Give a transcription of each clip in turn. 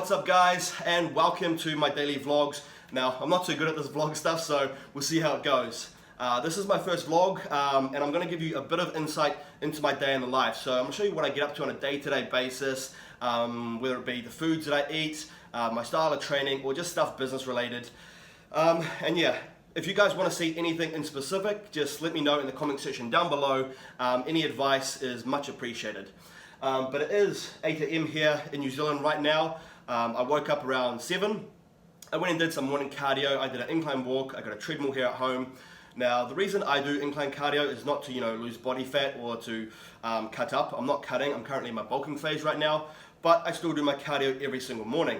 what's up guys, and welcome to my daily vlogs. Now, I'm not too good at this vlog stuff, so we'll see how it goes. This is my first vlog, and I'm going to give you a bit of insight into my day in the life. So I'm going to show you what I get up to on a day-to-day basis, whether it be the foods that I eat, my style of training, or just stuff business related. And yeah, if you guys want to see anything in specific, just let me know in the comment section down below. Any advice is much appreciated. But it is 8 AM here in New Zealand right now. I woke up around 7. I went and did some morning cardio. I did an incline walk. I got a treadmill here at home. Now, the reason I do incline cardio is not to, lose body fat or to cut up. I'm not cutting. I'm currently in my bulking phase right now, but I still do my cardio every single morning.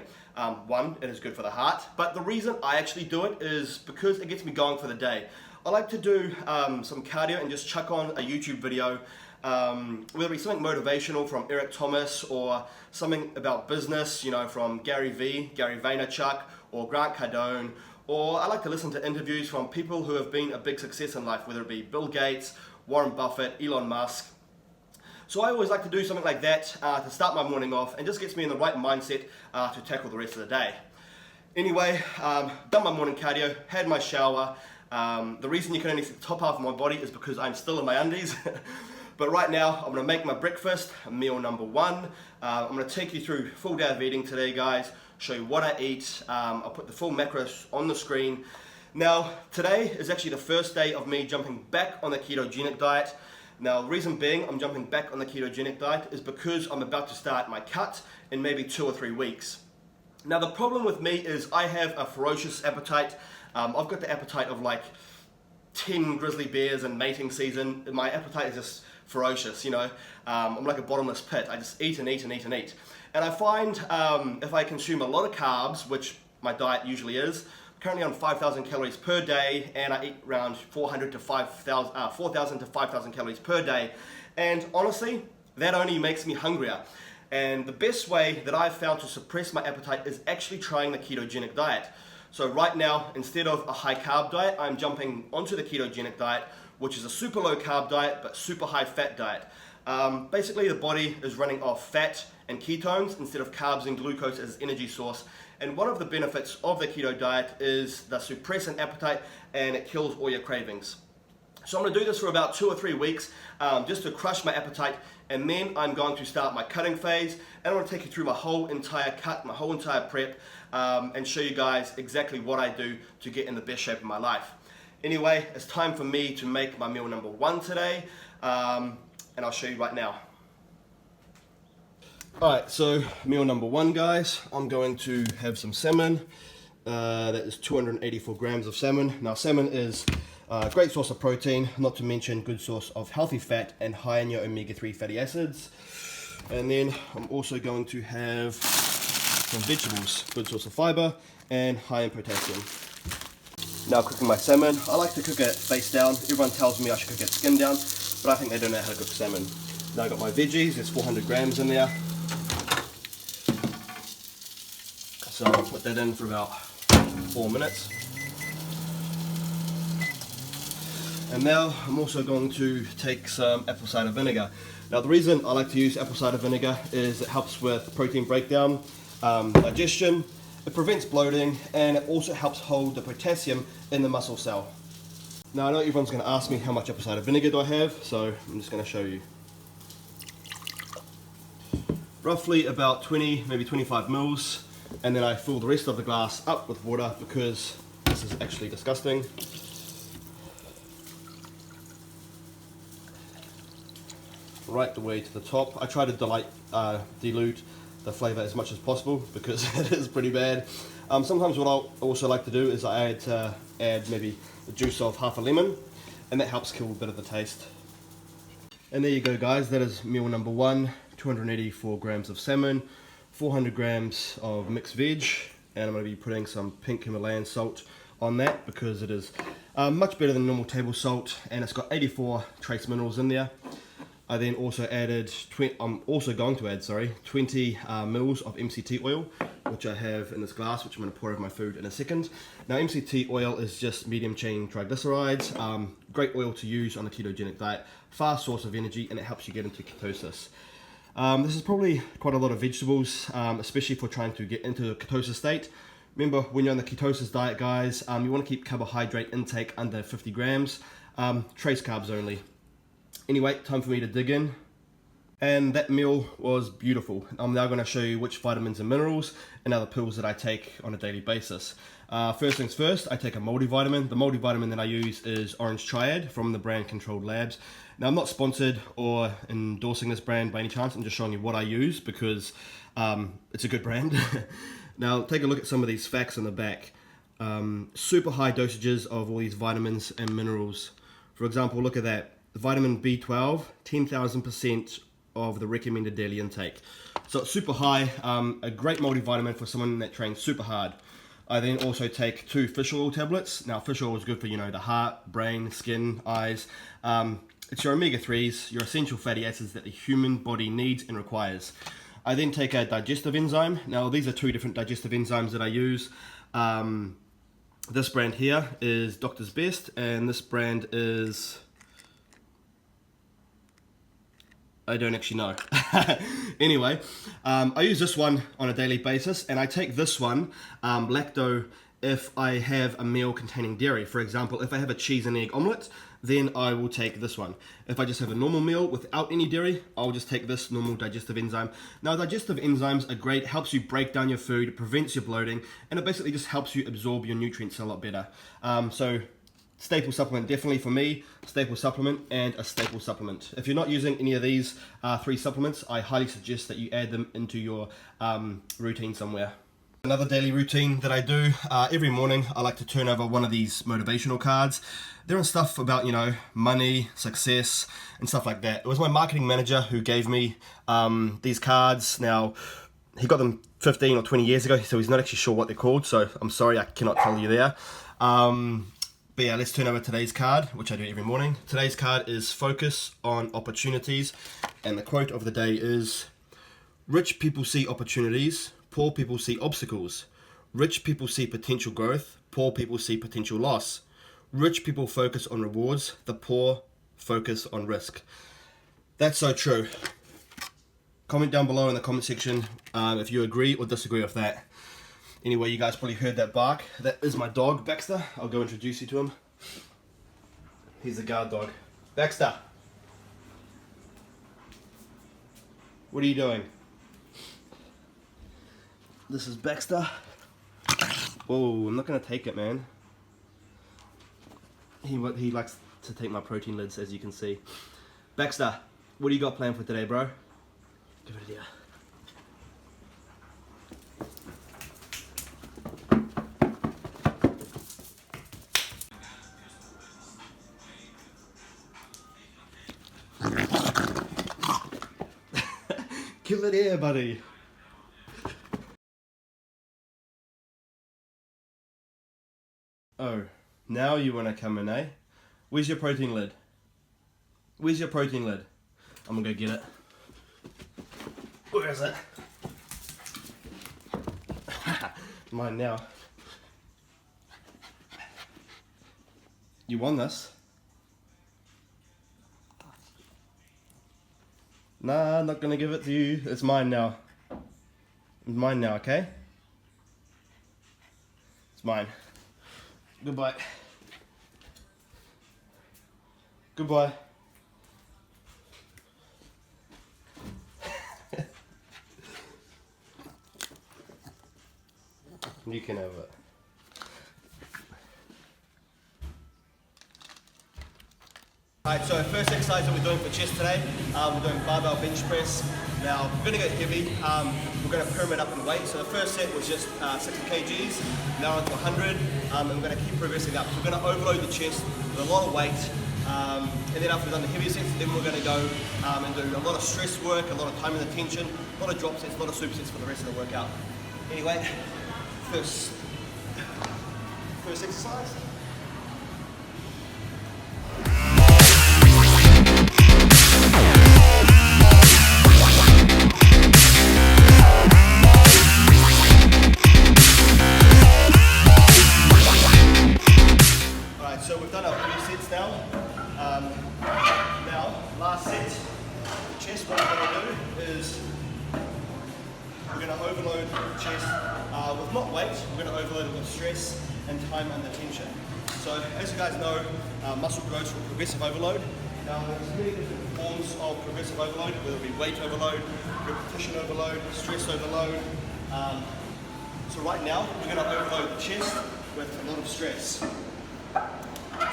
One, it is good for the heart, but the reason I actually do it is because it gets me going for the day. I like to do some cardio and just chuck on a YouTube video, whether it be something motivational from Eric Thomas or something about business, from Gary Vaynerchuk or Grant Cardone, or I like to listen to interviews from people who have been a big success in life, whether it be Bill Gates, Warren Buffett, Elon Musk. So I always like to do something like that to start my morning off, and just gets me in the right mindset to tackle the rest of the day. Anyway, done my morning cardio, had my shower. The reason you can only see the top half of my body is because I'm still in my undies. But right now, I'm going to make my breakfast, meal number 1. I'm going to take you through full day of eating today, guys, show you what I eat. I'll put the full macros on the screen. Now, today is actually the first day of me jumping back on the ketogenic diet. Now, the reason being I'm jumping back on the ketogenic diet is because I'm about to start my cut in maybe 2 or 3 weeks. Now, the problem with me is I have a ferocious appetite. I've got the appetite of like 10 grizzly bears in mating season. My appetite is just ferocious, I'm like a bottomless pit. I just eat and eat and eat and eat. And I find if I consume a lot of carbs, which my diet usually is, currently on 5,000 calories per day, and I eat around 4,000 to 5,000 calories per day. And honestly, that only makes me hungrier. And the best way that I've found to suppress my appetite is actually trying the ketogenic diet. So right now, instead of a high carb diet, I'm jumping onto the ketogenic diet, which is a super low carb diet, but super high fat diet. Basically, the body is running off fat and ketones instead of carbs and glucose as energy source. And one of the benefits of the keto diet is that suppress an appetite and it kills all your cravings. So I'm going to do this for about 2 or 3 weeks just to crush my appetite, and then I'm going to start my cutting phase, and I'm going to take you through my whole entire cut, my whole entire prep, and show you guys exactly what I do to get in the best shape of my life. Anyway, it's time for me to make my meal number 1 today, and I'll show you right now. Alright, so meal number 1, guys. I'm going to have some salmon. That is 284 grams of salmon. Now, salmon is a great source of protein, not to mention good source of healthy fat and high in your omega-3 fatty acids. And then I'm also going to have some vegetables, good source of fiber and high in potassium. Now, cooking my salmon, I like to cook it face down. Everyone tells me I should cook it skin down, but I think they don't know how to cook salmon. Now, I've got my veggies, there's 400 grams in there. So I'll put that in for about 4 minutes. And now I'm also going to take some apple cider vinegar. Now, the reason I like to use apple cider vinegar is it helps with protein breakdown, digestion, it prevents bloating, and it also helps hold the potassium in the muscle cell. Now, I know everyone's going to ask me how much apple cider vinegar do I have, so I'm just going to show you. Roughly about 20, maybe 25 mils, and then I fill the rest of the glass up with water because this is actually disgusting. Right the way to the top. I try to dilute the flavour as much as possible because it is pretty bad. Sometimes what I'll also like to do is I add maybe the juice of half a lemon, and that helps kill a bit of the taste. And there you go, guys, that is meal number 1, 284 grams of salmon, 400 grams of mixed veg, and I'm going to be putting some pink Himalayan salt on that because it is much better than normal table salt, and it's got 84 trace minerals in there. I then also added, I'm also going to add 20 mils of MCT oil, which I have in this glass, which I'm going to pour over my food in a second. Now, MCT oil is just medium chain triglycerides, great oil to use on a ketogenic diet, fast source of energy, and it helps you get into ketosis. This is probably quite a lot of vegetables, especially for trying to get into a ketosis state. Remember, when you're on the ketosis diet, guys, you want to keep carbohydrate intake under 50 grams, trace carbs only. Anyway, time for me to dig in. And that meal was beautiful. I'm now going to show you which vitamins and minerals and other pills that I take on a daily basis. First things first, I take a multivitamin. The multivitamin that I use is Orange Triad from the brand Controlled Labs. Now, I'm not sponsored or endorsing this brand by any chance. I'm just showing you what I use because it's a good brand. Now, take a look at some of these facts on the back. Super high dosages of all these vitamins and minerals. For example, look at that. Vitamin B12, 10,000% of the recommended daily intake. So it's super high, a great multivitamin for someone that trains super hard. I then also take 2 fish oil tablets. Now, fish oil is good for, the heart, brain, skin, eyes. It's your omega-3s, your essential fatty acids that the human body needs and requires. I then take a digestive enzyme. Now, these are 2 different digestive enzymes that I use. This brand here is Doctor's Best, and this brand is... I don't actually know. Anyway, I use this one on a daily basis, and I take this one, lacto, if I have a meal containing dairy. For example, if I have a cheese and egg omelette, then I will take this one. If I just have a normal meal without any dairy, I'll just take this normal digestive enzyme. Now, digestive enzymes are great, helps you break down your food, it prevents your bloating, and it basically just helps you absorb your nutrients a lot better. So, staple supplement, definitely for me, staple supplement and a staple supplement. If you're not using any of these 3 supplements, I highly suggest that you add them into your routine somewhere. Another daily routine that I do, every morning I like to turn over one of these motivational cards. They're on stuff about, money, success, and stuff like that. It was my marketing manager who gave me these cards. Now, he got them 15 or 20 years ago, so he's not actually sure what they're called, so I'm sorry, I cannot tell you there. But yeah, let's turn over today's card, which I do every morning. Today's card is Focus on Opportunities, and the quote of the day is, "Rich people see opportunities, poor people see obstacles. Rich people see potential growth, poor people see potential loss. Rich people focus on rewards, the poor focus on risk." That's so true. Comment down below in the comment section if you agree or disagree with that. Anyway, you guys probably heard that bark. That is my dog, Baxter. I'll go introduce you to him. He's the guard dog. Baxter! What are you doing? This is Baxter. Whoa, I'm not going to take it, man. He likes to take my protein lids, as you can see. Baxter, what do you got planned for today, bro? Give it a dear. Give it here, buddy. Oh, now you want to come in, eh? Where's your protein lid? Where's your protein lid? I'm gonna go get it. Where is it? Mine now. You won this? Nah, I'm not gonna give it to you. It's mine now. It's mine now, okay? It's mine. Goodbye. Goodbye. You can have it. Alright, so first exercise that we're doing for chest today, we're doing barbell bench press. Now, we're going to go heavy, we're going to pyramid up in weight. So the first set was just 60 kgs, now onto 100, and we're going to keep progressing up. So we're going to overload the chest with a lot of weight, and then after we've done the heavier sets, then we're going to go and do a lot of stress work, a lot of time and attention, a lot of drop sets, a lot of supersets for the rest of the workout. Anyway, first exercise. So we've done our 3 sets now. Now, last set, chest, what we're going to do is we're going to overload the chest with not weight, we're going to overload it with stress and time under tension. So as you guys know, muscle grows from progressive overload. Now there's many different forms of progressive overload, whether it be weight overload, repetition overload, stress overload. So right now we're going to overload the chest with a lot of stress.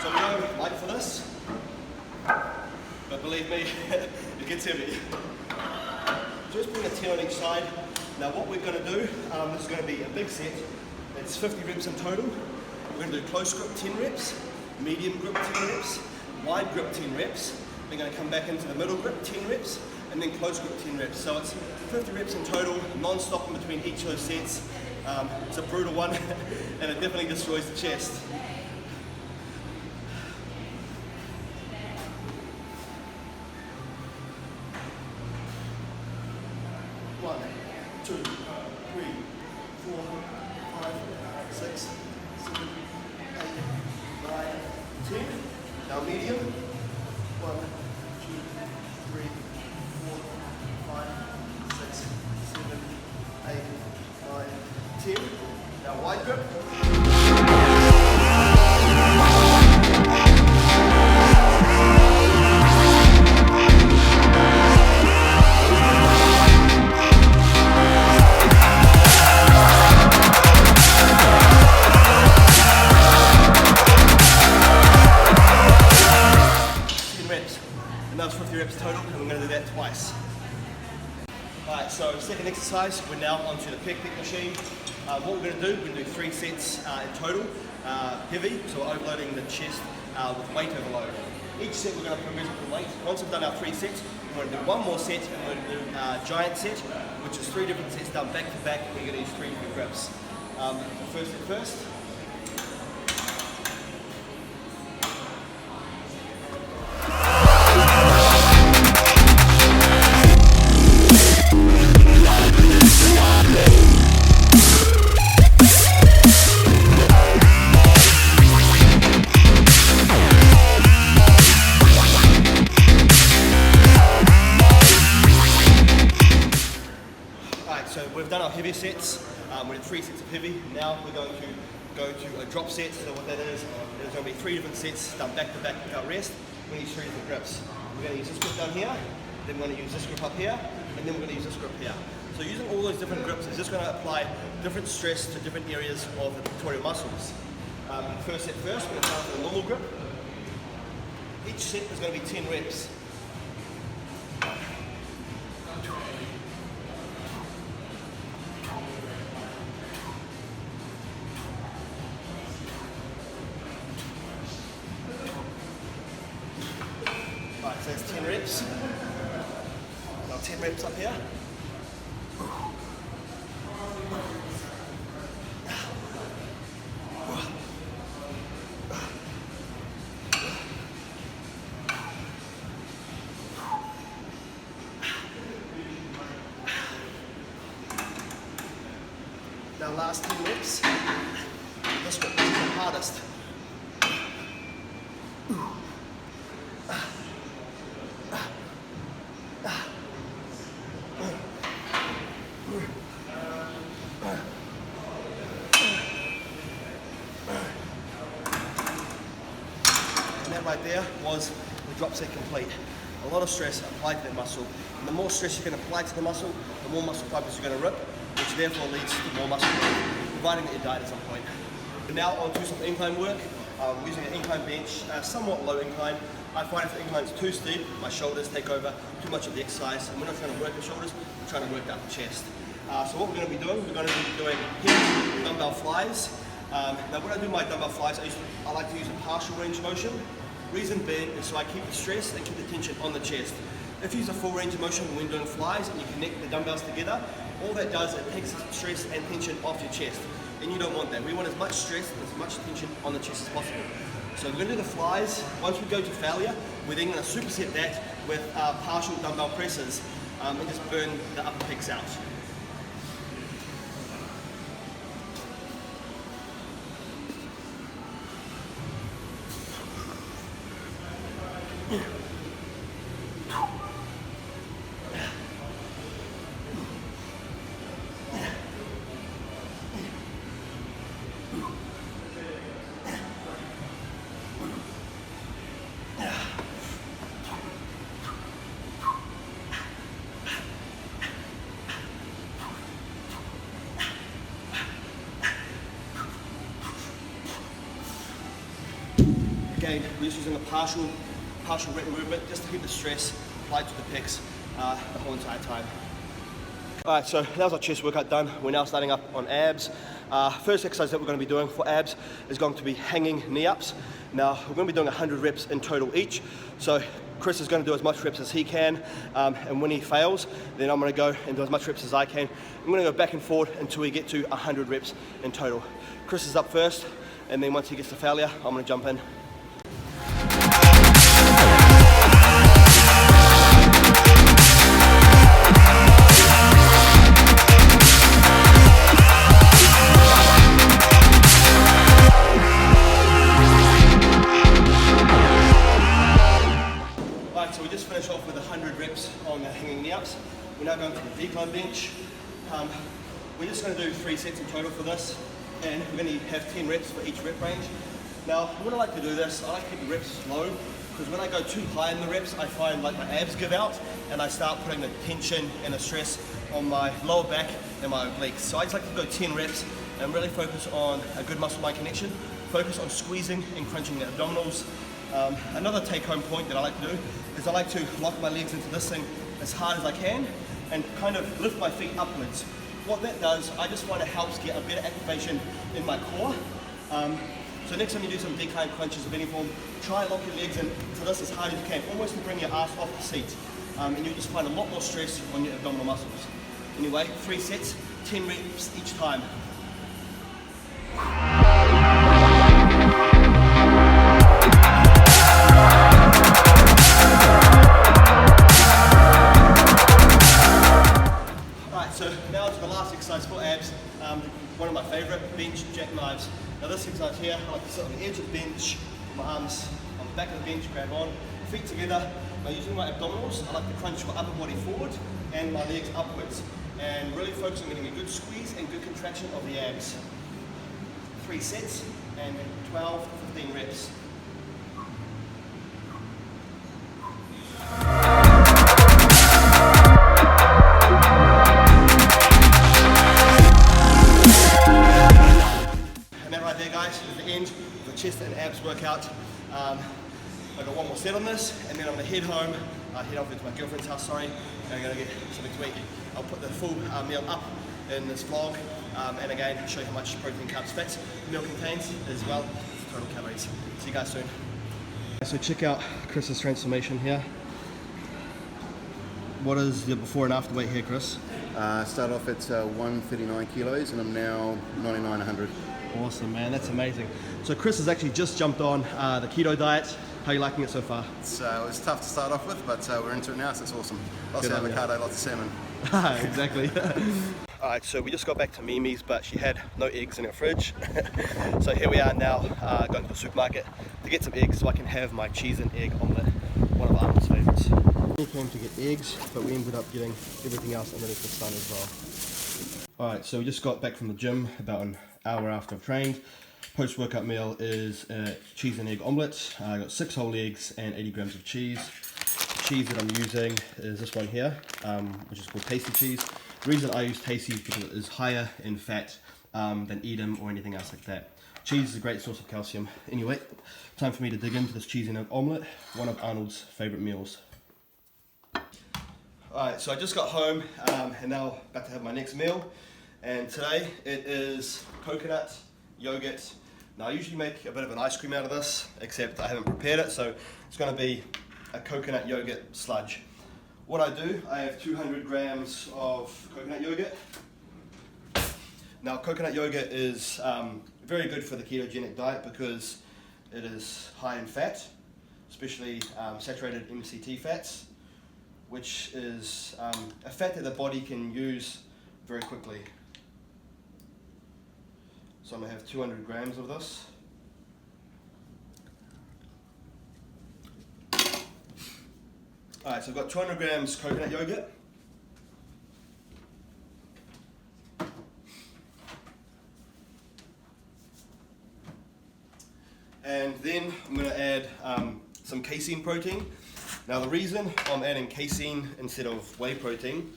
So we go light for this, but believe me, it gets heavy. Just putting a 10 on each side. Now what we're going to do, this is going to be a big set. It's 50 reps in total. We're going to do close grip 10 reps, medium grip 10 reps, wide grip 10 reps. We're going to come back into the middle grip 10 reps, and then close grip 10 reps. So it's 50 reps in total, non-stop in between each of those sets. It's a brutal one, and it definitely destroys the chest. One, two, 3, 4, 5, 6, 7, 8, 9, 10. Now medium. 1, 2, 3, 4, 5, 6, 7, 8, 9, 10. Now wide grip. That's 50 reps total, and we're going to do that twice. Alright, so second exercise, we're now onto the pec machine. What we're going to do, we're going to do 3 sets in total, heavy, so we're overloading the chest with weight overload. Each set we're going to progress with weight. Once we've done our 3 sets, we're going to do one more set, and we're going to do a giant set, which is 3 different sets done back to back, and we're going to use 3 different grips. The first set first. So we've done our heavy sets, we did 3 sets of heavy. Now we're going to go to a drop set. So what that is, there's going to be 3 different sets done back to back without rest. We're going to use 3 different grips. We're going to use this grip down here, then we're going to use this grip up here, and then we're going to use this grip here. So using all those different grips is just going to apply different stress to different areas of the pectoral muscles. First set first, we're going to start with a normal grip. Each set is going to be 10 reps. Alright, so that's 10 reps. Now 10 reps up here. Now last 10 reps. This grip is the hardest. And that right there was the drop set complete. A lot of stress applied to that muscle. And the more stress you can apply to the muscle, the more muscle fibers you're going to rip, which therefore leads to more muscle growth, providing that you diet at some point. We're now on to some incline work. We're using an incline bench, somewhat low incline. I find if the incline's too steep, my shoulders take over too much of the exercise, and we're not trying to work the shoulders, we're trying to work out the chest. So what we're going to be doing, we're going to be doing hip dumbbell flies. Now when I do my dumbbell flies, I like to use a partial range of motion. Reason being is so I keep the stress and keep the tension on the chest. If you use a full range of motion when doing flies and you connect the dumbbells together, all that does, it takes stress and tension off your chest. And you don't want that. We want as much stress and as much tension on the chest as possible. So we're going to do the flies. Once we go to failure, we're then going to superset that with partial dumbbell presses and just burn the upper pecs out. Again, we're just using a partial rep movement just to keep the stress applied to the pecs the whole entire time. Alright, so that was our chest workout done. We're now starting up on abs. First exercise that we're going to be doing for abs is going to be hanging knee ups. Now, we're going to be doing 100 reps in total each. So Chris is going to do as much reps as he can, and when he fails, then I'm going to go and do as much reps as I can. I'm going to go back and forth until we get to 100 reps in total. Chris is up first, and then once he gets to failure, I'm going to jump in. So we just finished off with 100 reps on the hanging knee ups. We're now going to the decline bench. We're just going to do 3 sets in total for this, and we're going to have 10 reps for each rep range. Now, when I like to do this, I like to keep the reps low, because when I go too high in the reps, I find like my abs give out, and I start putting the tension and the stress on my lower back and my obliques. So I just like to go 10 reps and really focus on a good muscle-mind connection, focus on squeezing and crunching the abdominals. Another take-home point that I like to do is I like to lock my legs into this thing as hard as I can and kind of lift my feet upwards. What that does, I just find it helps get a better activation in my core. So next time you do some decline crunches of any form, try and lock your legs into this as hard as you can, almost to bring your ass off the seat. And you'll just find a lot more stress on your abdominal muscles. Anyway, 3 sets, 10 reps each time. So now to the last exercise for abs, one of my favourite, bench jackknives. Now this exercise here, I like to sit on the edge of the bench, my arms on the back of the bench, grab on, feet together. By using my abdominals, I like to crunch my upper body forward and my legs upwards, and really focus on getting a good squeeze and good contraction of the abs. 3 sets and 12 to 15 reps. Chest and abs workout. I've got one more set on this, and then I'm going to head home, head off to my girlfriend's house, and I'm going to get something to eat. I'll put the full meal up in this vlog, and again, show you how much protein, carbs, fats the meal contains, as well as total calories. See you guys soon. So check out Chris's transformation here. What is the before and after weight here, Chris? Started off at 139 kilos, and I'm now 99-100. Awesome, man, that's amazing. So Chris has actually just jumped on the keto diet. How are you liking it so far? It was tough to start off with, but we're into it now, so it's awesome. Lots of avocado, lots of salmon. Exactly. Alright, so we just got back to Mimi's, but she had no eggs in her fridge. So here we are now, going to the supermarket to get some eggs so I can have my cheese and egg omelette, one of Arnold's favourites. We came to get eggs, but we ended up getting everything else underneath the sun as well. Alright, so we just got back from the gym about an hour after I've trained. Post-workout meal is a cheese and egg omelette. I got 6 whole eggs and 80 grams of cheese. The cheese that I'm using is this one here, which is called Tasty cheese. The reason I use Tasty is because it is higher in fat than Edam or anything else like that. Cheese is a great source of calcium. Anyway, time for me to dig into this cheese and egg omelette, one of Arnold's favourite meals. Alright, so I just got home and now about to have my next meal. And today it is coconut yogurt. Now I usually make a bit of an ice cream out of this, except I haven't prepared it, so it's going to be a coconut yogurt sludge. What I do, I have 200 grams of coconut yogurt. Now coconut yogurt is very good for the ketogenic diet because it is high in fat, especially saturated MCT fats, which is a fat that the body can use very quickly. So I'm going to have 200 grams of this. Alright, so I've got 200 grams coconut yogurt. And then I'm going to add some casein protein. Now the reason I'm adding casein instead of whey protein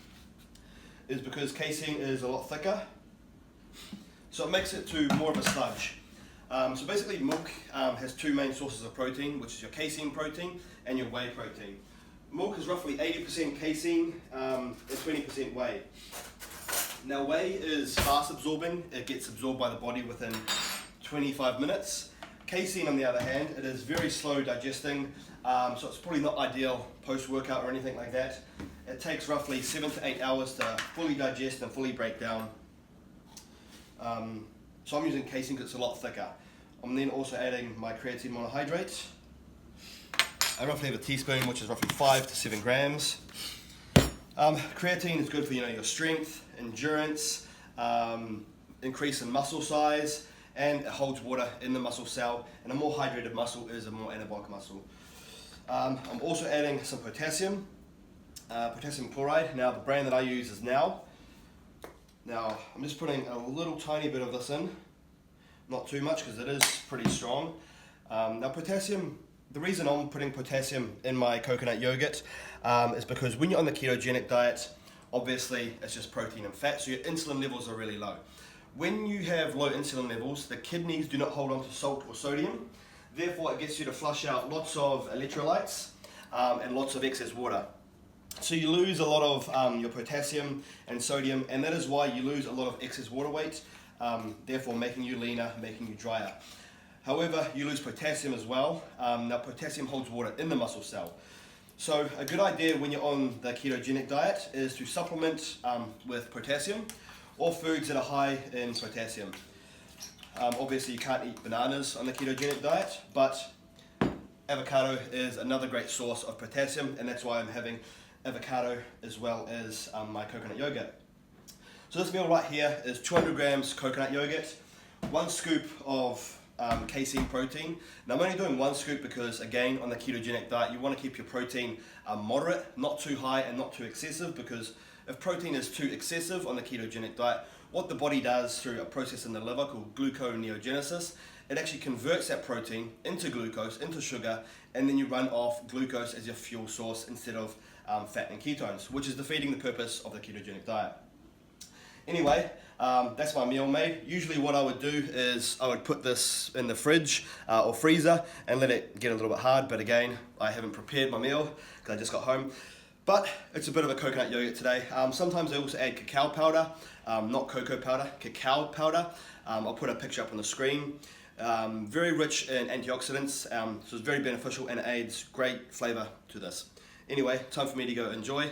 is because casein is a lot thicker. So it makes it to more of a sludge. So basically milk has two main sources of protein, which is your casein protein and your whey protein. Milk is roughly 80% casein and 20% whey. Now whey is fast absorbing, it gets absorbed by the body within 25 minutes. Casein on the other hand, it is very slow digesting, so it's probably not ideal post-workout or anything like that. It takes roughly 7 to 8 hours to fully digest and fully break down. So I'm using casein because it's a lot thicker. I'm then also adding my creatine monohydrate. I roughly have a teaspoon, which is roughly 5 to 7 grams. Creatine is good for your strength, endurance, increase in muscle size, and it holds water in the muscle cell. And a more hydrated muscle is a more anabolic muscle. I'm also adding some potassium, potassium chloride. Now the brand that I use is Now. Now I'm just putting a little tiny bit of this in, not too much because it is pretty strong. Now potassium, the reason I'm putting potassium in my coconut yogurt is because when you're on the ketogenic diet, obviously it's just protein and fat, so your insulin levels are really low. When you have low insulin levels, the kidneys do not hold on to salt or sodium, therefore it gets you to flush out lots of electrolytes and lots of excess water. So you lose a lot of your potassium and sodium, and that is why you lose a lot of excess water weight, therefore making you leaner, making you drier. However, you lose potassium as well. Now potassium holds water in the muscle cell. So a good idea when you're on the ketogenic diet is to supplement with potassium or foods that are high in potassium. Obviously you can't eat bananas on the ketogenic diet, but avocado is another great source of potassium, and that's why I'm having avocado as well as my coconut yogurt. So this meal right here is 200 grams coconut yogurt, 1 scoop of casein protein. Now I'm only doing 1 scoop because again on the ketogenic diet you want to keep your protein moderate, not too high and not too excessive, because if protein is too excessive on the ketogenic diet, what the body does through a process in the liver called gluconeogenesis, it actually converts that protein into glucose, into sugar, and then you run off glucose as your fuel source instead of fat and ketones, which is defeating the purpose of the ketogenic diet. Anyway, that's my meal made. Usually what I would do is I would put this in the fridge or freezer and let it get a little bit hard, but again, I haven't prepared my meal because I just got home. But it's a bit of a coconut yogurt today. Sometimes I also add cacao powder, not cocoa powder, cacao powder. I'll put a picture up on the screen. Very rich in antioxidants, so it's very beneficial and it adds great flavor to this. Anyway, time for me to go enjoy.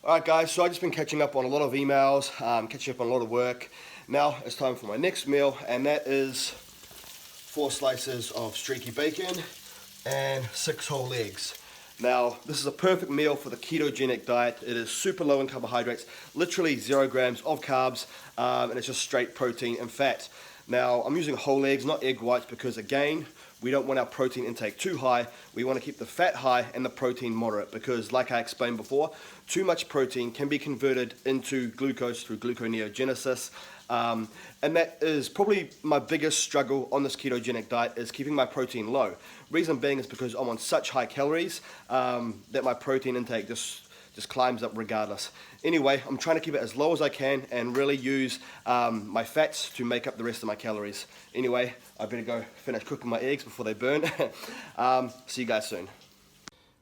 Alright guys, so I've just been catching up on a lot of emails, catching up on a lot of work. Now it's time for my next meal, and that is 4 slices of streaky bacon and 6 whole eggs. Now this is a perfect meal for the ketogenic diet. It is super low in carbohydrates, literally 0 grams of carbs, and it's just straight protein and fat. Now I'm using whole eggs, not egg whites, because again, we don't want our protein intake too high. We want to keep the fat high and the protein moderate, because like I explained before, too much protein can be converted into glucose through gluconeogenesis. And that is probably my biggest struggle on this ketogenic diet, is keeping my protein low. Reason being is because I'm on such high calories that my protein intake just climbs up regardless. Anyway, I'm trying to keep it as low as I can and really use my fats to make up the rest of my calories. Anyway, I better go finish cooking my eggs before they burn. See you guys soon.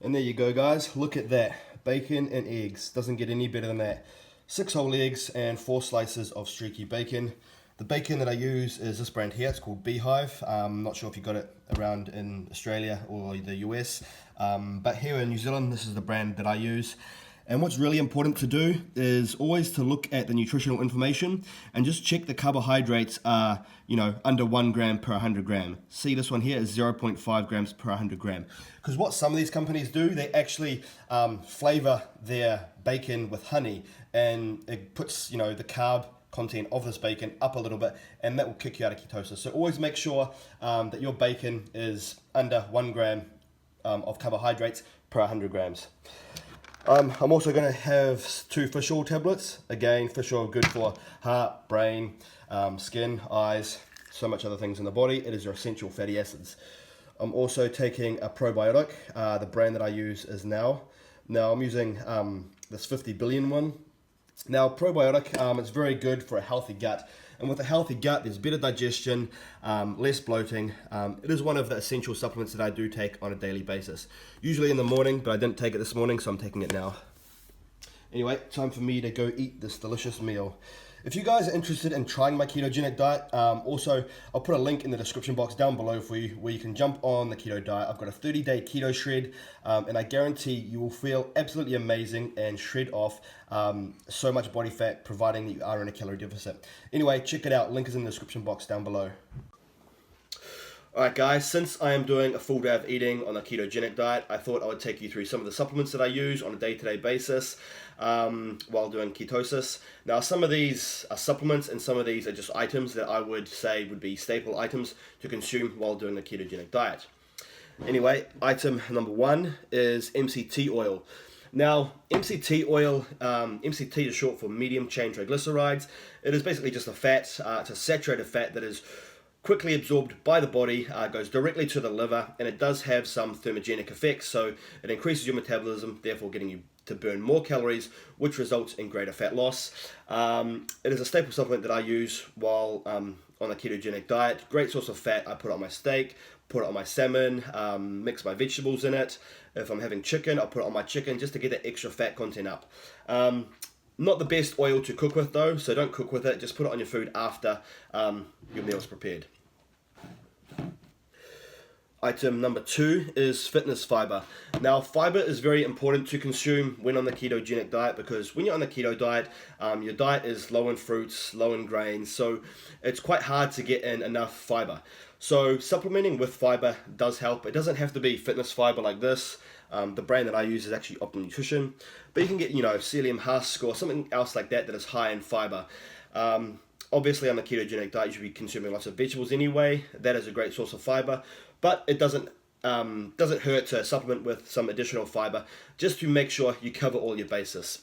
And there you go guys, look at that. Bacon and eggs, doesn't get any better than that. 6 whole eggs and 4 slices of streaky bacon. The bacon that I use is this brand here, it's called Beehive. I'm not sure if you got it around in Australia or the US, but here in New Zealand, this is the brand that I use. And what's really important to do is always to look at the nutritional information and just check the carbohydrates are, under 1 gram per 100 gram. See, this one here is 0.5 grams per 100 gram. Because what some of these companies do, they actually flavor their bacon with honey, and it puts, the carb content of this bacon up a little bit, and that will kick you out of ketosis. So always make sure that your bacon is under 1 gram of carbohydrates per 100 grams. I'm also going to have 2 fish oil tablets. Again, fish oil good for heart, brain, skin, eyes, so much other things in the body. It is your essential fatty acids. I'm also taking a probiotic. The brand that I use is Now. Now I'm using this 50 billion one. Now, probiotic, it's very good for a healthy gut. And with a healthy gut, there's better digestion, less bloating. It is one of the essential supplements that I do take on a daily basis. Usually in the morning, but I didn't take it this morning, so I'm taking it now. Anyway, time for me to go eat this delicious meal. If you guys are interested in trying my ketogenic diet, also I'll put a link in the description box down below for you where you can jump on the keto diet. I've got a 30-day keto shred, and I guarantee you will feel absolutely amazing and shred off so much body fat, providing that you are in a calorie deficit. Anyway, check it out. Link is in the description box down below. Alright guys, since I am doing a full day of eating on a ketogenic diet, I thought I would take you through some of the supplements that I use on a day-to-day basis while doing ketosis. Now, some of these are supplements and some of these are just items that I would say would be staple items to consume while doing a ketogenic diet. Anyway, item number 1 is MCT oil. Now, MCT oil, MCT is short for medium chain triglycerides. It is basically just a fat, it's a saturated fat that is quickly absorbed by the body, goes directly to the liver, and it does have some thermogenic effects, so it increases your metabolism, therefore getting you to burn more calories, which results in greater fat loss. It is a staple supplement that I use while on a ketogenic diet. Great source of fat. I put it on my steak, put it on my salmon, mix my vegetables in it. If I'm having chicken, I'll put it on my chicken just to get that extra fat content up. Not the best oil to cook with though, so don't cook with it. Just put it on your food after your meal is prepared. Item number 2 is fitness fiber. Now, fiber is very important to consume when on the ketogenic diet, because when you're on the keto diet, your diet is low in fruits, low in grains, so it's quite hard to get in enough fiber. So supplementing with fiber does help. It doesn't have to be fitness fiber like this. The brand that I use is actually Optimum Nutrition, but you can get, psyllium husk or something else like that is high in fiber. Obviously, on the ketogenic diet, you should be consuming lots of vegetables anyway. That is a great source of fiber, but it doesn't hurt to supplement with some additional fiber just to make sure you cover all your bases.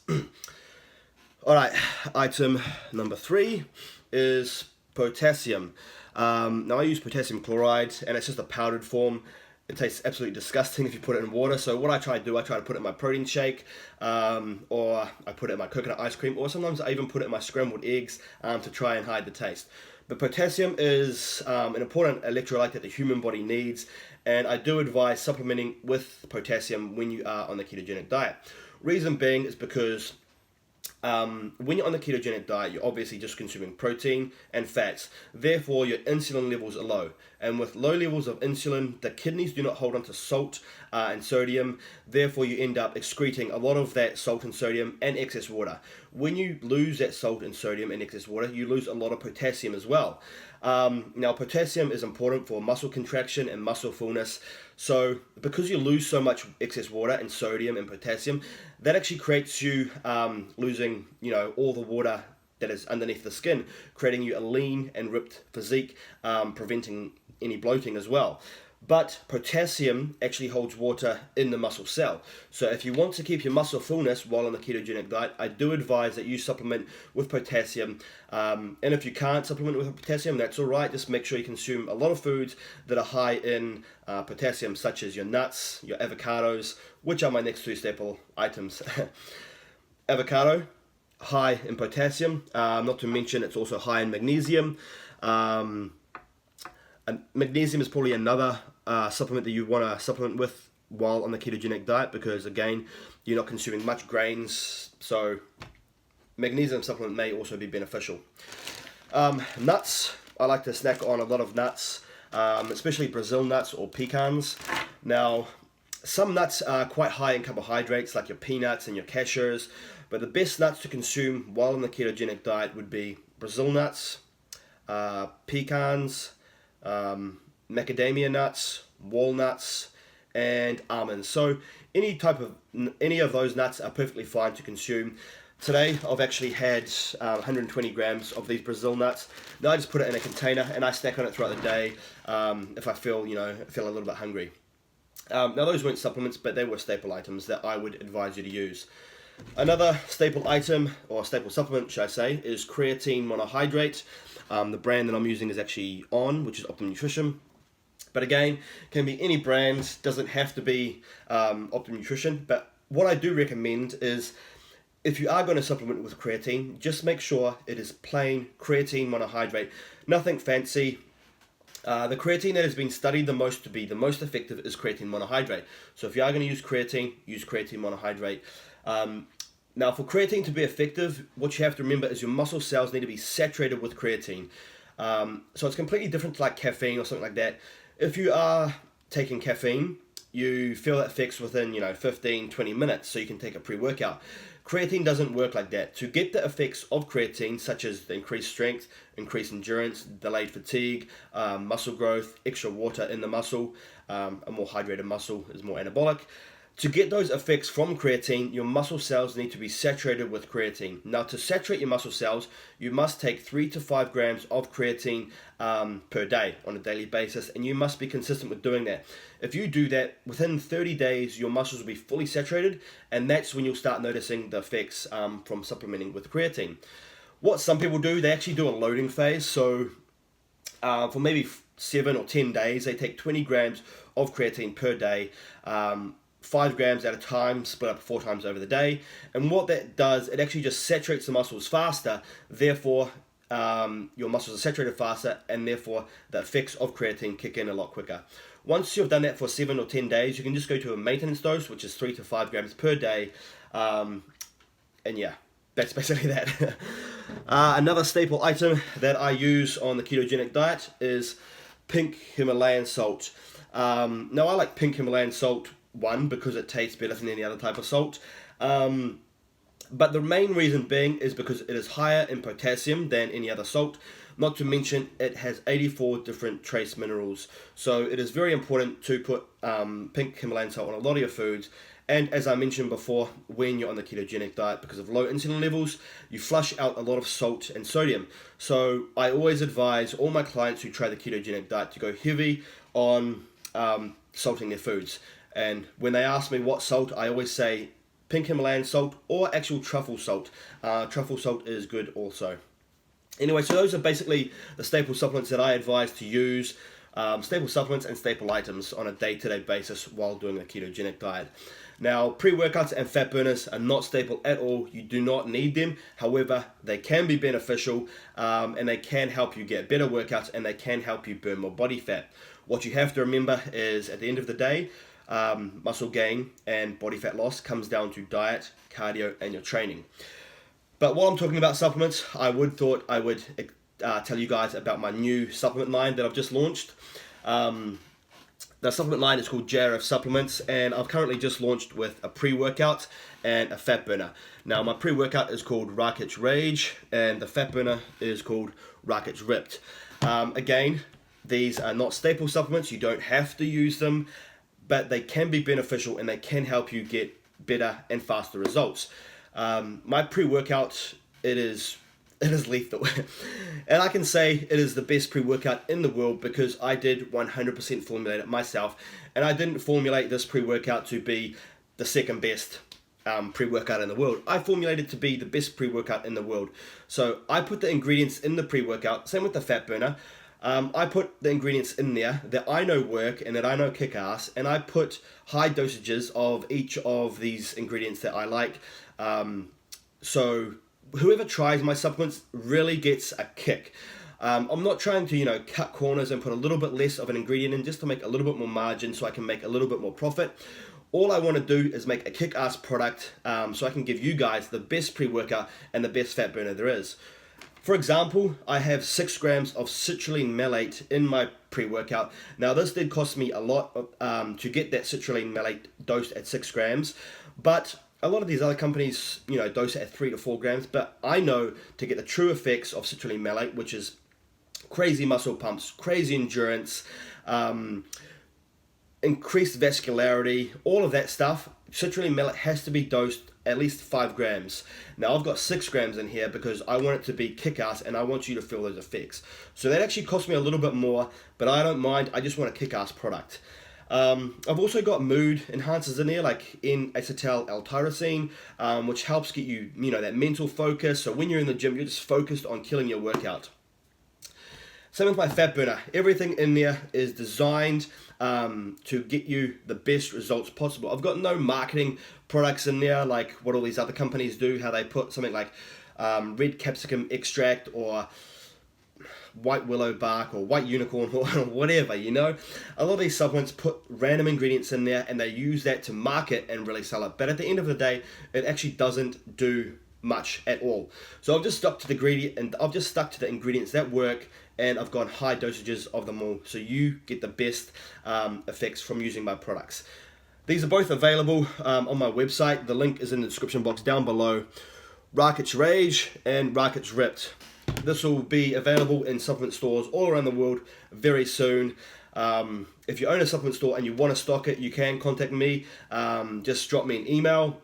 All right, item number 3 is potassium. Now, I use potassium chloride, and it's just a powdered form. It tastes absolutely disgusting if you put it in water. So what I try to do, I try to put it in my protein shake, or I put it in my coconut ice cream, or sometimes I even put it in my scrambled eggs to try and hide the taste. But potassium is an important electrolyte that the human body needs, and I do advise supplementing with potassium when you are on the ketogenic diet. Reason being is because when you're on the ketogenic diet, you're obviously just consuming protein and fats. Therefore, your insulin levels are low. And with low levels of insulin, the kidneys do not hold on to salt and sodium. Therefore, you end up excreting a lot of that salt and sodium and excess water. When you lose that salt and sodium and excess water, you lose a lot of potassium as well. Now, potassium is important for muscle contraction and muscle fullness. So because you lose so much excess water and sodium and potassium, that actually creates you losing, all the water that is underneath the skin, creating you a lean and ripped physique, preventing any bloating as well. But potassium actually holds water in the muscle cell. So if you want to keep your muscle fullness while on the ketogenic diet, I do advise that you supplement with potassium. And if you can't supplement with potassium, that's all right. Just make sure you consume a lot of foods that are high in potassium, such as your nuts, your avocados, which are my next 2 staple items. Avocado, high in potassium. Not to mention it's also high in magnesium. And magnesium is probably another supplement that you want to supplement with while on the ketogenic diet, because again, you're not consuming much grains, so magnesium supplement may also be beneficial. Nuts, I like to snack on a lot of nuts, especially Brazil nuts or pecans. Now, some nuts are quite high in carbohydrates, like your peanuts and your cashews, but the best nuts to consume while on the ketogenic diet would be Brazil nuts, pecans, macadamia nuts, walnuts, and almonds. So any of those nuts are perfectly fine to consume. Today I've actually had 120 grams of these Brazil nuts. Now I just put it in a container and I snack on it throughout the day if I feel a little bit hungry. Now those weren't supplements, but they were staple items that I would advise you to use. Another staple item, or staple supplement should I say, is creatine monohydrate. The brand that I'm using is actually which is Optimum Nutrition. But again, can be any brand, doesn't have to be Optimum Nutrition. But what I do recommend is if you are going to supplement with creatine, just make sure it is plain creatine monohydrate, nothing fancy. The creatine that has been studied the most to be the most effective is creatine monohydrate. So if you are going to use creatine monohydrate. Now, for creatine to be effective, what you have to remember is your muscle cells need to be saturated with creatine. So it's completely different to like caffeine or something like that. If you are taking caffeine, you feel that effects within 15-20 minutes, so you can take a pre-workout. Creatine doesn't work like that. To get the effects of creatine, such as the increased strength, increased endurance, delayed fatigue, muscle growth, extra water in the muscle, a more hydrated muscle is more anabolic. To get those effects from creatine, your muscle cells need to be saturated with creatine. Now, to saturate your muscle cells, you must take 3 to 5 grams of creatine per day on a daily basis, and you must be consistent with doing that. If you do that, within 30 days, your muscles will be fully saturated, and that's when you'll start noticing the effects from supplementing with creatine. What some people do, they actually do a loading phase. So for maybe 7 or 10 days, they take 20 grams of creatine per day, 5 grams at a time, split up 4 times over the day. And what that does, it actually just saturates the muscles faster. Therefore, your muscles are saturated faster, and therefore the effects of creatine kick in a lot quicker. Once you've done that for 7 or 10 days, you can just go to a maintenance dose, which is 3 to 5 grams per day. And yeah, that's basically that. Another staple item that I use on the ketogenic diet is pink Himalayan salt. Now, I like pink Himalayan salt, one, because it tastes better than any other type of salt. But the main reason being is because it is higher in potassium than any other salt. Not to mention, it has 84 different trace minerals. So it is very important to put pink Himalayan salt on a lot of your foods. And as I mentioned before, when you're on the ketogenic diet, because of low insulin levels, you flush out a lot of salt and sodium. So I always advise all my clients who try the ketogenic diet to go heavy on salting their foods. And when they ask me what salt, I always say pink Himalayan salt or actual truffle salt. Truffle salt is good also. Anyway, so those are basically the staple supplements that I advise to use, staple supplements and staple items on a day-to-day basis while doing a ketogenic diet. Now, pre-workouts and fat burners are not staple at all. You do not need them. However, they can be beneficial, and they can help you get better workouts, and they can help you burn more body fat. What you have to remember is, at the end of the day, muscle gain and body fat loss comes down to diet, cardio, and your training. But while I'm talking about supplements, I thought I would tell you guys about my new supplement line that I've just launched. The supplement line is called JRF Supplements, and I've currently just launched with a pre-workout and a fat burner. Now, my pre-workout is called Rakic Rage, and the fat burner is called Rakic Ripped. Again, these are not staple supplements. You don't have to use them, but they can be beneficial and they can help you get better and faster results. My pre-workout, it is lethal. And I can say it is the best pre-workout in the world because I did 100% formulate it myself. And I didn't formulate this pre-workout to be the second best pre-workout in the world. I formulated it to be the best pre-workout in the world. So I put the ingredients in the pre-workout, same with the fat burner. I put the ingredients in there that I know work and that I know kick ass, and I put high dosages of each of these ingredients that I like. So whoever tries my supplements really gets a kick. I'm not trying to, cut corners and put a little bit less of an ingredient in just to make a little bit more margin so I can make a little bit more profit. All I want to do is make a kick-ass product so I can give you guys the best pre-workout and the best fat burner there is. For example, I have 6 grams of citrulline malate in my pre-workout. Now, this did cost me a lot to get that citrulline malate dosed at 6 grams, but a lot of these other companies, dose it at 3 to 4 grams, but I know to get the true effects of citrulline malate, which is crazy muscle pumps, crazy endurance, increased vascularity, all of that stuff, citrulline malate has to be dosed at least 5 grams. Now, I've got 6 grams in here because I want it to be kick-ass and I want you to feel those effects. So that actually cost me a little bit more, but I don't mind. I just want a kick-ass product. I've also got mood enhancers in there, like N-acetyl L-tyrosine, which helps get you, that mental focus. So when you're in the gym, you're just focused on killing your workout. Same with my fat burner. Everything in there is designed to get you the best results possible. I've got no marketing products in there like what all these other companies do, how they put something like red capsicum extract or white willow bark or white unicorn or whatever, you know. A lot of these supplements put random ingredients in there and they use that to market and really sell it. But at the end of the day, it actually doesn't do much at all. So I've just stuck to the ingredients that work, and I've got high dosages of them all, so you get the best effects from using my products. These are both available on my website. The link is in the description box down below. Raket's Rage and Raket's Ripped. This will be available in supplement stores all around the world very soon. If you own a supplement store and you want to stock it, you can contact me. Just drop me an email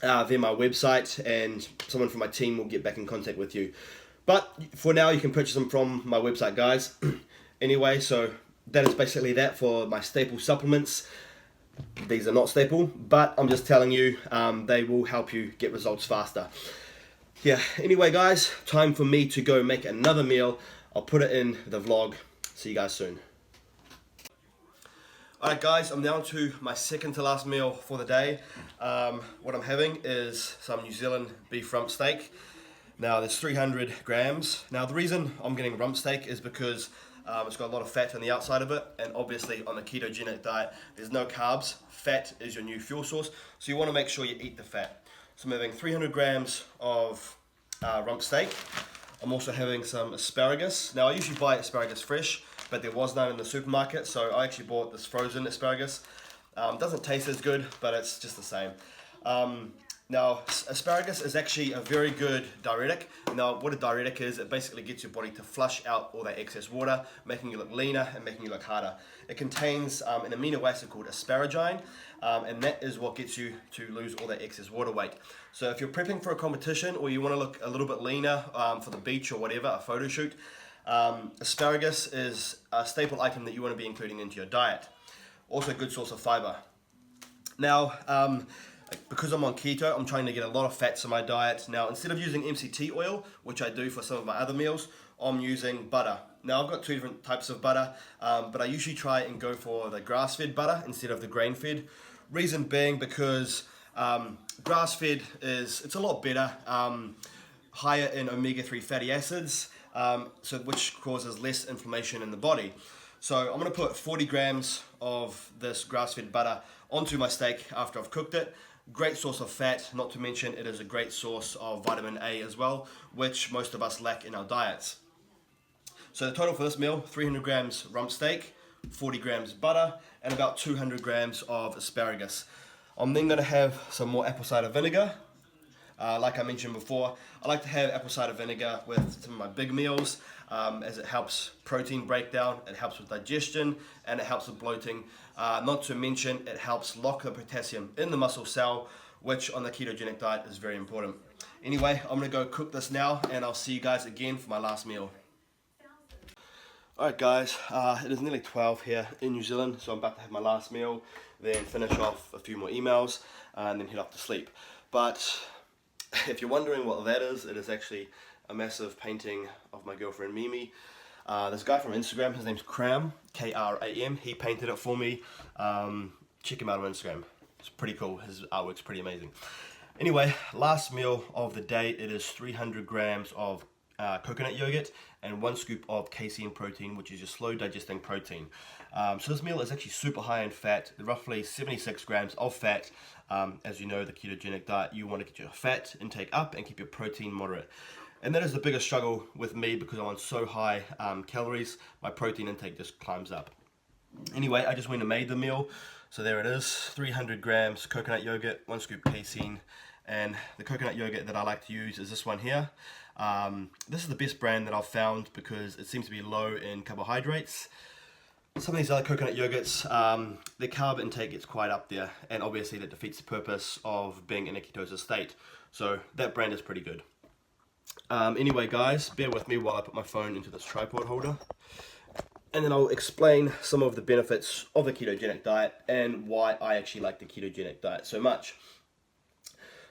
via my website, and someone from my team will get back in contact with you. But for now, you can purchase them from my website, guys. Anyway, so that is basically that for my staple supplements. These are not staple, but I'm just telling you, they will help you get results faster. Yeah, anyway, guys, time for me to go make another meal. I'll put it in the vlog. See you guys soon. Alright guys, I'm down to my second to last meal for the day. What I'm having is some New Zealand beef rump steak. Now there's 300 grams. Now the reason I'm getting rump steak is because it's got a lot of fat on the outside of it, and obviously on a ketogenic diet there's no carbs. Fat is your new fuel source, so you want to make sure you eat the fat. So I'm having 300 grams of rump steak. I'm also having some asparagus. Now I usually buy asparagus fresh, but there was none in the supermarket, so I actually bought this frozen asparagus. Doesn't taste as good, but it's just the same. Now, asparagus is actually a very good diuretic. Now, what a diuretic is, it basically gets your body to flush out all that excess water, making you look leaner and making you look harder. It contains an amino acid called asparagine, and that is what gets you to lose all that excess water weight. So if you're prepping for a competition or you want to look a little bit leaner for the beach or whatever, a photo shoot, asparagus is a staple item that you want to be including into your diet. Also a good source of fiber. Now, because I'm on keto, I'm trying to get a lot of fats in my diet. Now, instead of using Mct oil, which I do for some of my other meals, I'm using butter. Now, I've got two different types of butter, but I usually try and go for the grass-fed butter instead of the grain-fed. Reason being because grass-fed it's a lot better, higher in omega-3 fatty acids, which causes less inflammation in the body. So I'm going to put 40 grams of this grass-fed butter onto my steak after I've cooked it. Great source of fat, not to mention it is a great source of vitamin A as well, which most of us lack in our diets. So the total for this meal, 300 grams rump steak, 40 grams butter, and about 200 grams of asparagus. I'm then going to have some more apple cider vinegar. Like I mentioned before, I like to have apple cider vinegar with some of my big meals, as it helps protein breakdown, it helps with digestion, and it helps with bloating. Not to mention, it helps lock the potassium in the muscle cell, which on the ketogenic diet is very important. Anyway, I'm going to go cook this now, and I'll see you guys again for my last meal. Alright guys, it is nearly 12 here in New Zealand, so I'm about to have my last meal, then finish off a few more emails, and then head off to sleep. But if you're wondering what that is, it is actually a massive painting of my girlfriend Mimi. This guy from Instagram, his name's Kram, K-R-A-M, he painted it for me. Check him out on Instagram, it's pretty cool, his artwork's pretty amazing. Anyway, last meal of the day, it is 300 grams of coconut yogurt and 1 scoop of casein protein, which is your slow digesting protein. So this meal is actually super high in fat, roughly 76 grams of fat. As you know, the ketogenic diet, you want to get your fat intake up and keep your protein moderate. And that is the biggest struggle with me because I'm on so high calories, my protein intake just climbs up. Anyway, I just went and made the meal. So there it is, 300 grams coconut yogurt, 1 scoop casein, and the coconut yogurt that I like to use is this one here. This is the best brand that I've found because it seems to be low in carbohydrates. Some of these other coconut yogurts, their carb intake gets quite up there, and obviously that defeats the purpose of being in a ketosis state. So that brand is pretty good. Anyway guys, bear with me while I put my phone into this tripod holder, and then I'll explain some of the benefits of the ketogenic diet and why I actually like the ketogenic diet so much.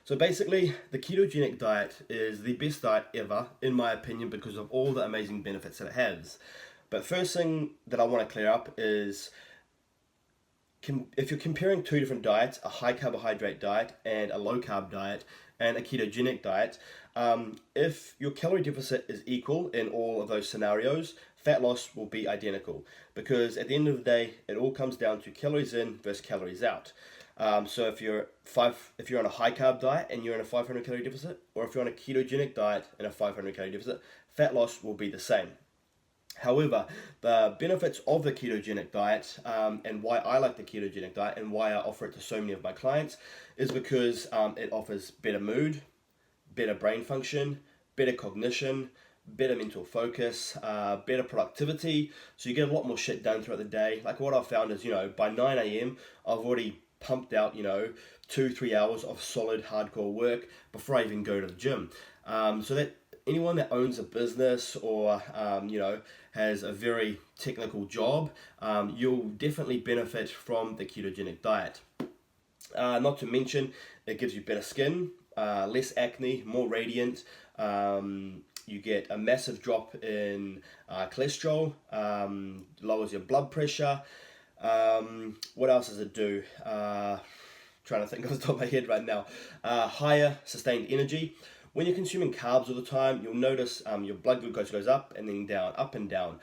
So basically, the ketogenic diet is the best diet ever, in my opinion, because of all the amazing benefits that it has. But first thing that I want to clear up is, if you're comparing two different diets, a high carbohydrate diet and a low carb diet, and a ketogenic diet, if your calorie deficit is equal in all of those scenarios, fat loss will be identical, because at the end of the day, it all comes down to calories in versus calories out. So if you're on a high carb diet and you're in a 500 calorie deficit, or if you're on a ketogenic diet and a 500 calorie deficit, fat loss will be the same. However, the benefits of the ketogenic diet, and why I like the ketogenic diet and why I offer it to so many of my clients, is because it offers better mood, better brain function, better cognition, better mental focus, better productivity. So you get a lot more shit done throughout the day. Like what I've found is, by 9 a.m. I've already pumped out, 2-3 hours of solid hardcore work before I even go to the gym. So that anyone that owns a business or has a very technical job, you'll definitely benefit from the ketogenic diet. Not to mention, it gives you better skin, less acne, more radiant. You get a massive drop in cholesterol, lowers your blood pressure. What else does it do? Trying to think off the top of my head right now. Higher sustained energy. When you're consuming carbs all the time, you'll notice your blood glucose goes up and then down, up and down.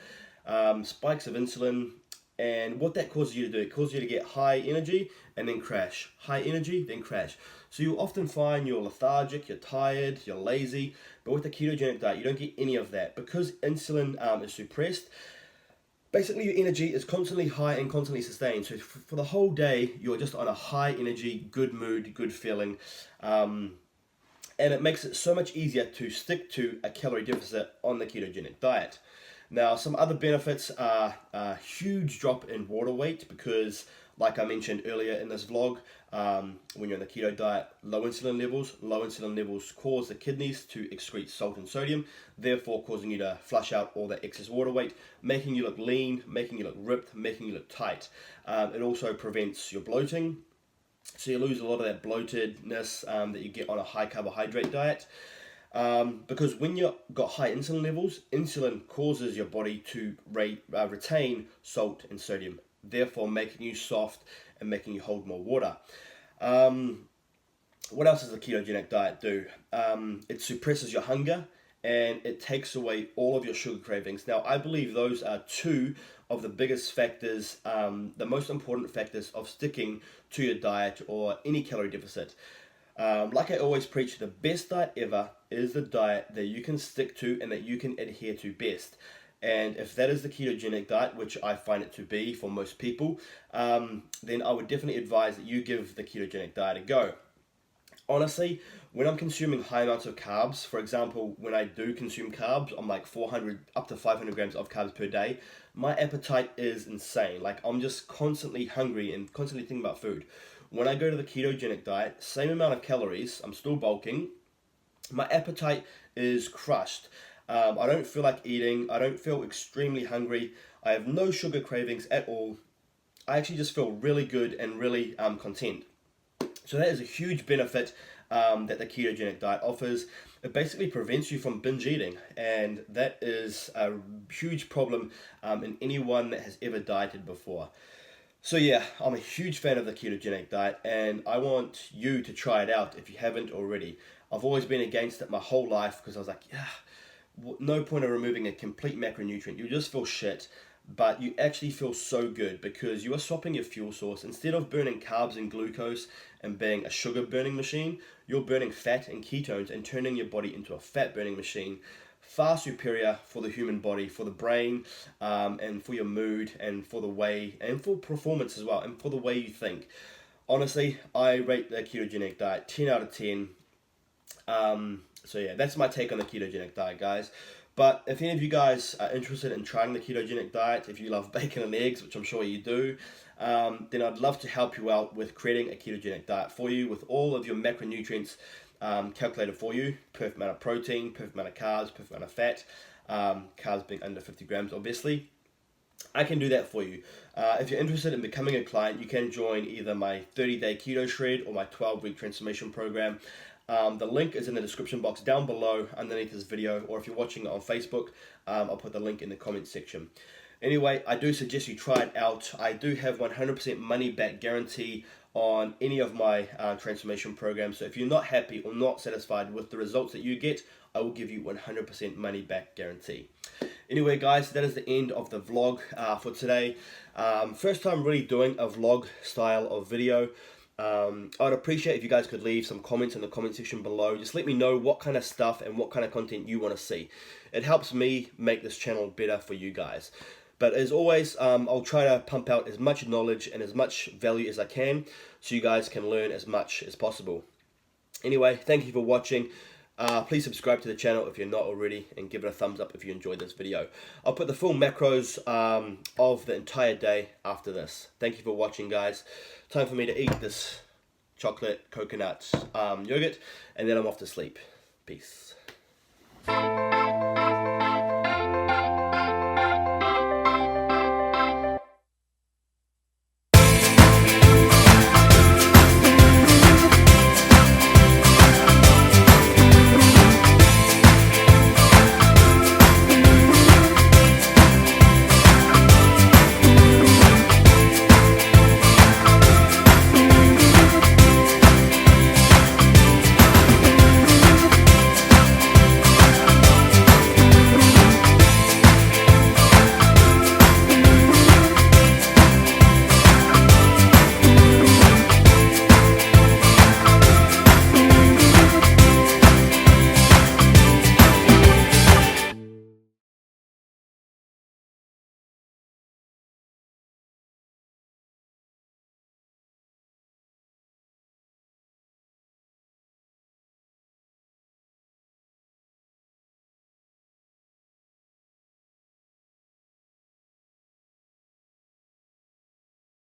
Spikes of insulin, and what that causes you to do, it causes you to get high energy and then crash. High energy, then crash. So you'll often find you're lethargic, you're tired, you're lazy, but with the ketogenic diet, you don't get any of that. Because insulin is suppressed, basically your energy is constantly high and constantly sustained. So for the whole day, you're just on a high energy, good mood, good feeling. And it makes it so much easier to stick to a calorie deficit on the ketogenic diet. Now, some other benefits are a huge drop in water weight, because, like I mentioned earlier in this vlog, when you're on the keto diet, low insulin levels cause the kidneys to excrete salt and sodium, therefore causing you to flush out all that excess water weight, making you look lean, making you look ripped, making you look tight. It also prevents your bloating. So you lose a lot of that bloatedness that you get on a high carbohydrate diet. Because when you've got high insulin levels, insulin causes your body to retain salt and sodium, therefore making you soft and making you hold more water. What else does the ketogenic diet do? It suppresses your hunger and it takes away all of your sugar cravings. Now, I believe those are two of the biggest factors, the most important factors of sticking to your diet or any calorie deficit. Like I always preach, the best diet ever is the diet that you can stick to and that you can adhere to best. And if that is the ketogenic diet, which I find it to be for most people, then I would definitely advise that you give the ketogenic diet a go. Honestly, when I'm consuming high amounts of carbs, for example, when I do consume carbs, I'm like 400 up to 500 grams of carbs per day, my appetite is insane. Like, I'm just constantly hungry and constantly thinking about food. When I go to the ketogenic diet, same amount of calories, I'm still bulking, my appetite is crushed. I don't feel like eating, I don't feel extremely hungry, I have no sugar cravings at all. I actually just feel really good and really content. So that is a huge benefit that the ketogenic diet offers. It basically prevents you from binge eating, and that is a huge problem in anyone that has ever dieted before. So yeah, I'm a huge fan of the ketogenic diet, and I want you to try it out if you haven't already. I've always been against it my whole life because I was like, no point of removing a complete macronutrient. You just feel shit. But you actually feel so good because you are swapping your fuel source. Instead of burning carbs and glucose and being a sugar burning machine, you're burning fat and ketones and turning your body into a fat burning machine. Far superior for the human body, for the brain, and for your mood, and for the way, and for performance as well, and for the way you think. Honestly, I rate the ketogenic diet 10 out of 10. So yeah, that's my take on the ketogenic diet, guys. But if any of you guys are interested in trying the ketogenic diet, if you love bacon and eggs, which I'm sure you do, then I'd love to help you out with creating a ketogenic diet for you with all of your macronutrients calculated for you. Perfect amount of protein, perfect amount of carbs, perfect amount of fat, carbs being under 50 grams, obviously. I can do that for you. If you're interested in becoming a client, you can join either my 30-day keto shred or my 12-week transformation program. The link is in the description box down below underneath this video, or if you're watching it on Facebook, I'll put the link in the comment section. Anyway, I do suggest you try it out. I do have 100% money back guarantee on any of my transformation programs. So if you're not happy or not satisfied with the results that you get, I will give you 100% money back guarantee. Anyway guys, that is the end of the vlog for today. First time really doing a vlog style of video. I'd appreciate if you guys could leave some comments in the comment section below. Just let me know what kind of stuff and what kind of content you want to see. It helps me make this channel better for you guys. But as always, I'll try to pump out as much knowledge and as much value as I can so you guys can learn as much as possible. Anyway, thank you for watching. Please subscribe to the channel if you're not already, and give it a thumbs up if you enjoyed this video. I'll put the full macros of the entire day after this. Thank you for watching, guys. Time for me to eat this chocolate coconut yogurt, and then I'm off to sleep. Peace.